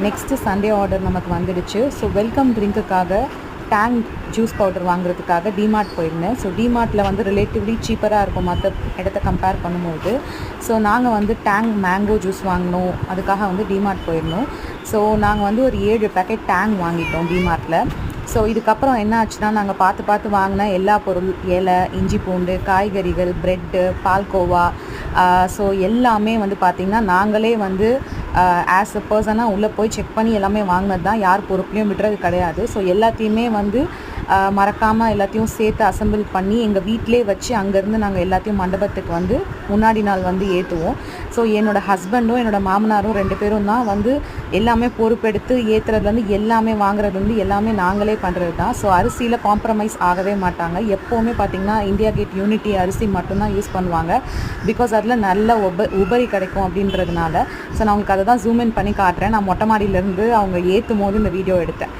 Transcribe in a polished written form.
Next Sunday order நமக்கு வந்துடுச்சு. So welcome ட்ரிங்க்குக்காக டேங் ஜூஸ் பவுடர் வாங்குறதுக்காக டிமார்ட் போயிருந்தேன். ஸோ டிமார்ட்டில் வந்து ரிலேட்டிவ்லி சீப்பராக இருக்கும் மற்ற இடத்த கம்பேர் பண்ணும்போது. ஸோ நாங்கள் வந்து டேங் மேங்கோ ஜூஸ் வாங்கினோம். அதுக்காக வந்து டிமார்ட் போயிருந்தோம். ஸோ நாங்கள் வந்து ஒரு 7 பேக்கெட் டேங் வாங்கிட்டோம் டிமார்ட்டில். ஸோ இதுக்கப்புறம் என்ன ஆச்சுன்னா, நாங்கள் பார்த்து வாங்கின எல்லா பொருள், இலை, இஞ்சி பூண்டு, காய்கறிகள், ப்ரெட்டு, பால்கோவா, ஸோ எல்லாமே வந்து பார்த்திங்கன்னா நாங்களே வந்து ஆஸ் அ பர்சனாக உள்ளே போய் செக் பண்ணி எல்லாமே வாங்கினது தான். யார் பொறுப்புலையும் விடுறது கிடையாது. ஸோ எல்லாத்தையுமே வந்து மறக்காமல் எல்லாத்தையும் சேர்த்து அசம்பிள் பண்ணி எங்கள் வீட்டிலே வச்சு அங்கேருந்து நாங்கள் எல்லாத்தையும் மண்டபத்துக்கு வந்து முன்னாடி நாள் வந்து ஏற்றுவோம். ஸோ என்னோடய ஹஸ்பண்டும் என்னோடய மாமனாரும் 2 பேரும் தான் வந்து எல்லாமே பொறுப்பெடுத்து ஏற்றுறதுலேருந்து எல்லாமே வாங்குறதுலேருந்து எல்லாமே நாங்களே பண்ணுறது தான். ஸோ அரிசியில் காம்ப்ரமைஸ் ஆகவே மாட்டாங்க. எப்போவுமே பார்த்திங்கன்னா இந்தியா கேட் யூனிட்டி அரிசி மட்டும்தான் யூஸ் பண்ணுவாங்க. பிகாஸ் அதில் நல்ல உபரி கிடைக்கும் அப்படின்றதுனால. ஸோ நான் உங்களுக்கு அதை தான் ஜூம் இன் பண்ணி காட்டுறேன். நான் மொட்டை மாடியிலேருந்து அவங்க ஏற்றும் போது இந்த வீடியோ எடுத்தேன்.